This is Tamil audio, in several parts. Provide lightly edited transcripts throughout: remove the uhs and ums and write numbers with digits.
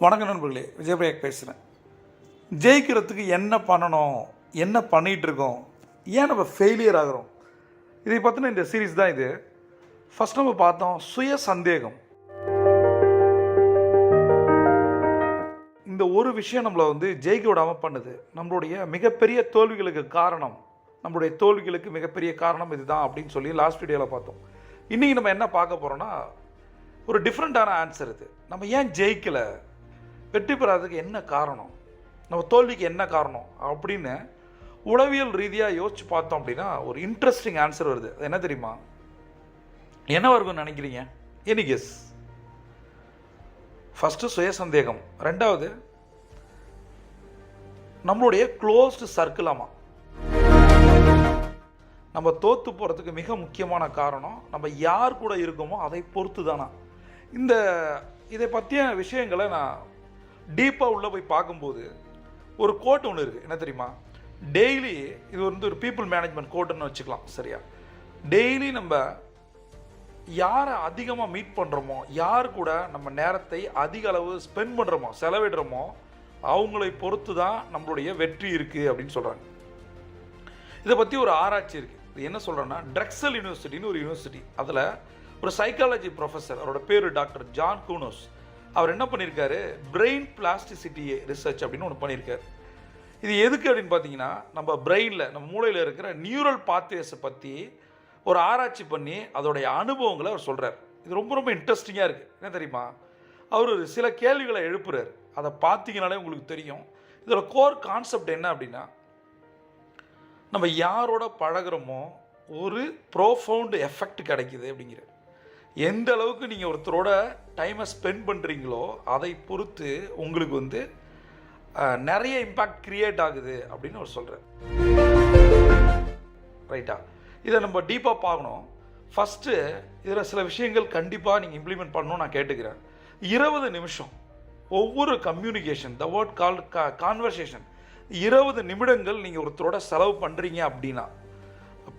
வணக்கம் நண்பர்களே, விஜயபிரேக் பேசுகிறேன். ஜெயிக்கிறதுக்கு என்ன பண்ணணும், என்ன பண்ணிகிட்டு இருக்கோம், ஏன் நம்ம ஃபெயிலியர் ஆகிறோம், இதை பற்றின இந்த சீரீஸ் தான் இது. ஃபஸ்ட் நம்ம பார்த்தோம் சுய சந்தேகம். இந்த ஒரு விஷயம் நம்மளை ஜெயிக்க விடாமல் பண்ணுது. நம்மளுடைய மிகப்பெரிய தோல்விகளுக்கு காரணம், நம்மளுடைய தோல்விகளுக்கு மிகப்பெரிய காரணம் இதுதான் அப்படின்னு சொல்லி லாஸ்ட் வீடியோவில் பார்த்தோம். இன்றைக்கி நம்ம என்ன பார்க்க போகிறோன்னா, ஒரு டிஃப்ரெண்ட்டான ஆன்சர் இது. நம்ம ஏன் ஜெயிக்கலை, வெற்றி பெறாததுக்கு என்ன காரணம், நம்ம தோல்விக்கு என்ன காரணம் அப்படின்னு உளவியல் ரீதியாக யோசிச்சு பார்த்தோம் அப்படின்னா ஒரு இன்ட்ரெஸ்டிங் ஆன்சர் வருது. அது என்ன தெரியுமா? என்ன வரும்னு நினைக்கிறீங்க? Any guess? ஃபஸ்ட்டு சுய சந்தேகம், ரெண்டாவது நம்மளுடைய க்ளோஸ்டு சர்க்கிள். ஆமாம், நம்ம தோற்று போகிறதுக்கு மிக முக்கியமான காரணம் நம்ம யார் கூட இருக்கோமோ அதை பொறுத்து தானா. இதை பற்றிய விஷயங்களை நான் டீப்பாக உள்ளே போய் பார்க்கும்போது ஒரு கோட் ஒன்று இருக்குது. என்ன தெரியுமா? டெய்லி இது ஒரு பீப்புள் மேனேஜ்மெண்ட் கோட்டுன்னு வச்சுக்கலாம், சரியா? டெய்லி நம்ம யாரை அதிகமாக மீட் பண்ணுறோமோ, யார் கூட நம்ம நேரத்தை அதிக அளவு ஸ்பெண்ட் பண்ணுறோமோ, செலவிடுறோமோ, அவங்களை பொறுத்து தான் நம்மளுடைய வெற்றி இருக்குது அப்படின்னு சொல்கிறாங்க. இதை பற்றி ஒரு ஆராய்ச்சி இருக்குது. இது என்ன சொல்கிறேன்னா, ட்ரெக்ஸல் யூனிவர்சிட்டின்னு ஒரு யூனிவர்சிட்டி, அதில் ஒரு சைக்காலஜி ப்ரொஃபஸர், அவரோட பேர் டாக்டர் ஜான் கூனோஸ். அவர் என்ன பண்ணியிருக்காரு, பிரெயின் பிளாஸ்டிசிட்டி ரிசர்ச் அப்படின்னு ஒன்று பண்ணியிருக்காரு. இது எதுக்கு அப்படின்னு பார்த்தீங்கன்னா, நம்ம பிரெயினில், நம்ம மூளையில் இருக்கிற நியூரல் பாத்வேஸை பற்றி ஒரு ஆராய்ச்சி பண்ணி அதோடைய அனுபவங்களை அவர் சொல்கிறார். இது ரொம்ப ரொம்ப இன்ட்ரெஸ்டிங்காக இருக்குது. என்ன தெரியுமா? அவர் சில கேள்விகளை எழுப்புறார். அதை பார்த்தீங்கனாலே உங்களுக்கு தெரியும். இதோட கோர் கான்செப்ட் என்ன அப்படின்னா, நம்ம யாரோட பழகிறோமோ ஒரு ப்ரோஃபவுண்ட் எஃபெக்ட் கிடைக்குது அப்படிங்கிற. எந்த அளவுக்கு நீங்கள் ஒருத்தரோட டைமை ஸ்பெண்ட் பண்ணுறீங்களோ அதை பொறுத்து உங்களுக்கு நிறைய இம்பேக்ட் க்ரியேட் ஆகுது அப்படின்னு அவர் சொல்கிறார். ரைட்டா? இதை நம்ம டீப்பாக பார்க்கணும். ஃபஸ்ட்டு இதில் சில விஷயங்கள் கண்டிப்பாக நீங்கள் இம்ப்ளிமெண்ட் பண்ணணும்னு நான் கேட்டுக்கிறேன். 20 நிமிஷம் ஒவ்வொரு communication, the word call conversation, 20 நிமிடங்கள் நீங்கள் ஒருத்தரோட செலவு பண்ணுறீங்க அப்படின்னா,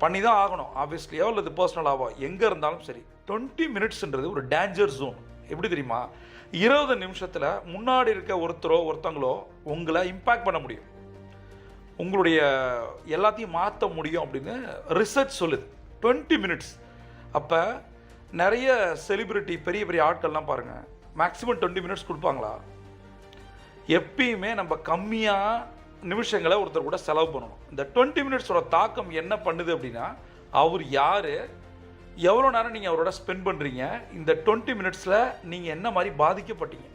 பண்ணி தான் ஆகணும், ஆப்வியஸ்லியோ அல்லது பர்சனலாவோ, எங்கே இருந்தாலும் சரி. 20 மினிட்ஸ்ன்றது ஒரு டேஞ்சர் ஜோன். எப்படி தெரியுமா? 20 நிமிஷத்தில் முன்னாடி இருக்க ஒருத்தங்களோ உங்களை இம்பேக்ட் பண்ண முடியும், உங்களுடைய எல்லாத்தையும் மாற்ற முடியும் அப்படின்னு ரிசர்ச் சொல்லுது. 20 மினிட்ஸ். அப்போ நிறைய செலிபிரிட்டி, பெரிய பெரிய ஆட்கள்லாம் பாருங்கள், மேக்ஸிமம் 20 மினிட்ஸ் கொடுப்பாங்களா? எப்பயுமே நம்ம கம்மியாக நிமிஷங்களை ஒருத்தர் கூட செலவு பண்ணணும். இந்த 20 மினிட்ஸோட தாக்கம் என்ன பண்ணுது அப்படின்னா, அவர் யார், எவ்வளோ நேரம் நீங்கள் அவரோட ஸ்பெண்ட் பண்ணுறீங்க, இந்த 20 மினிட்ஸில் நீங்கள் என்ன மாதிரி பாதிக்கப்பட்டீங்க.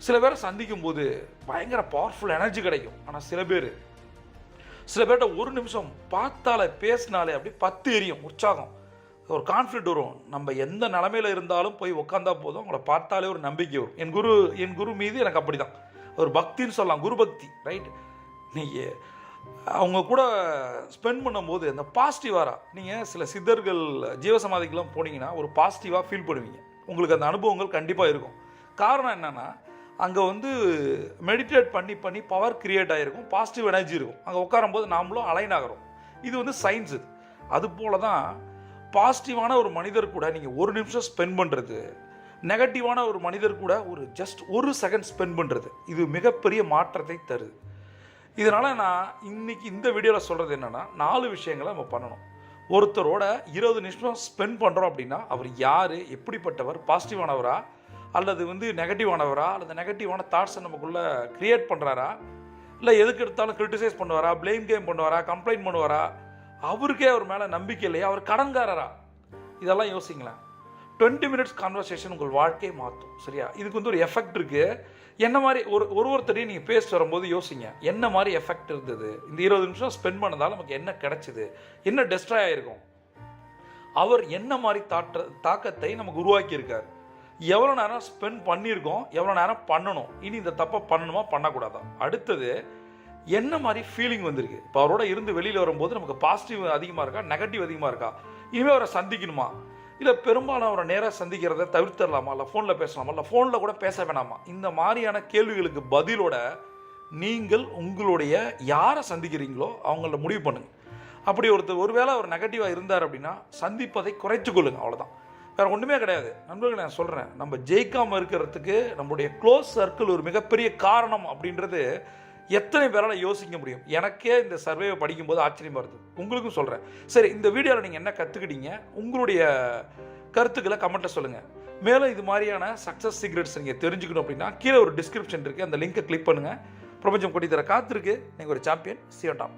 சில பேரை சந்திக்கும் போது பயங்கர பவர்ஃபுல் எனர்ஜி கிடைக்கும். ஆனால் சில பேர்கிட்ட ஒரு நிமிஷம் பார்த்தாலே, பேசினாலே அப்படி 10 எரியும், உற்சாகம், ஒரு கான்ஃபிடென்ட் வரும். நம்ம எந்த நிலமையில் இருந்தாலும் போய் உட்காந்தா போதும், அவங்கள பார்த்தாலே ஒரு நம்பிக்கை வரும். என் குரு மீது எனக்கு அப்படி தான் ஒரு பக்தின்னு சொல்லலாம், குரு பக்தி. ரைட்? நீங்கள் அவங்க கூட ஸ்பெண்ட் பண்ணும்போது அந்த பாசிட்டிவாக, நீங்கள் சில சித்தர்கள் ஜீவசமாதிக்கெலாம் போனீங்கன்னா ஒரு பாசிட்டிவாக ஃபீல் பண்ணுவீங்க. உங்களுக்கு அந்த அனுபவங்கள் கண்டிப்பாக இருக்கும். காரணம் என்னென்னா, அங்கே மெடிடேட் பண்ணி பவர் க்ரியேட் ஆகிருக்கும், பாசிட்டிவ் எனர்ஜி இருக்கும். அங்கே உட்காரும்போது நாமளும் அலைன் ஆகிறோம். இது சயின்ஸ். இது அதுபோல தான் பாசிட்டிவான ஒரு மனிதர் கூட நீங்கள் ஒரு நிமிஷம் ஸ்பெண்ட் பண்ணுறது, நெகட்டிவான ஒரு மனிதர் கூட ஜஸ்ட் ஒரு செகண்ட் ஸ்பெண்ட் பண்ணுறது, இது மிகப்பெரிய மாற்றத்தை தருது. இதனால் நான் இன்றைக்கி இந்த வீடியோவில் சொல்கிறது என்னென்னா, 4 விஷயங்களை நம்ம பண்ணணும். ஒருத்தரோட 20 நிமிஷம் ஸ்பெண்ட் பண்ணுறோம் அப்படின்னா அவர் யார், எப்படிப்பட்டவர், பாசிட்டிவானவரா அல்லது நெகட்டிவானவரா, அல்லது நெகட்டிவான தாட்ஸை நமக்குள்ளே க்ரியேட் பண்ணுறாரா, இல்லை எதுக்கு எடுத்தாலும் கிரிட்டிசைஸ் பண்ணுவாரா, ப்ளேம் கேம் பண்ணுவாரா, கம்ப்ளைண்ட் பண்ணுவாரா, அவருக்கே அவர் மேலே நம்பிக்கை இல்லையா, அவர் கடன்காரரா, இதெல்லாம் யோசிங்களேன். 20 மினிட்ஸ் கான்வர்சேஷன் உங்கள் வாழ்க்கையை மாற்றும், சரியா? இதுக்கு ஒரு எஃபெக்ட் இருக்குது. என்ன மாதிரி ஒருத்தரையும் நீங்கள் பேசிட்டு வரும்போது யோசிங்க, என்ன மாதிரி எஃபெக்ட் இருந்தது, இந்த 20 நிமிஷம் ஸ்பெண்ட் பண்ணதால் நமக்கு என்ன கிடைச்சிது, என்ன டெஸ்ட்ராய் ஆகிருக்கும், அவர் என்ன மாதிரி தாக்கத்தை நமக்கு உருவாக்கியிருக்கார், எவ்வளோ நேரம் ஸ்பெண்ட் பண்ணியிருக்கோம், எவ்வளோ நேரம் பண்ணணும், இனி இந்த தப்பை பண்ணணுமா பண்ணக்கூடாதா, அடுத்தது என்ன மாதிரி ஃபீலிங் வந்திருக்கு. இப்போ அவரோட இருந்து வெளியில் வரும்போது நமக்கு பாசிட்டிவ் அதிகமாக இருக்கா, நெகட்டிவ் அதிகமாக இருக்கா, இனிமேல் அவரை சந்திக்கணுமா, இல்லை பெரும்பாலும் அவரை நேராக சந்திக்கிறத தவிர்த்தரலாமா, இல்லை ஃபோனில் பேசலாமா, இல்லை ஃபோனில் கூட பேச வேணாமா, இந்த மாதிரியான கேள்விகளுக்கு பதிலோட நீங்கள் உங்களுடைய யாரை சந்திக்கிறீங்களோ அவங்கள முடிவு பண்ணுங்கள். அப்படி ஒருவேளை அவர் நெகட்டிவாக இருந்தார் அப்படின்னா சந்திப்பதை குறைத்து கொள்ளுங்கள், அவ்வளோதான். வேறு ஒன்றுமே கிடையாது. நண்பர்கள், நான் சொல்கிறேன், நம்ம ஜெயிக்காமல் இருக்கிறதுக்கு நம்முடைய க்ளோஸ் சர்க்கிள் ஒரு மிகப்பெரிய காரணம் அப்படின்றது எத்தனை பேரால் யோசிக்க முடியும். எனக்கே இந்த சர்வேவை படிக்கும்போது ஆச்சரியமாக வருது, உங்களுக்கும் சொல்கிறேன். சரி, இந்த வீடியோவில் நீங்கள் என்ன கற்றுக்கிட்டீங்க, உங்களுடைய கருத்துக்களை கமெண்ட்டில் சொல்லுங்கள். மேலும் இது மாதிரியான சக்ஸஸ் சீக்ரெட்ஸ் நீங்கள் தெரிஞ்சுக்கணும் அப்படின்னா கீழே ஒரு டிஸ்கிரிப்ஷன் இருக்குது, அந்த லிங்கை கிளிக் பண்ணுங்கள். பிரபஞ்சம் கொட்டி தர காத்திருக்கு. நீங்கள் ஒரு சாம்பியன். சியோட்டாம்.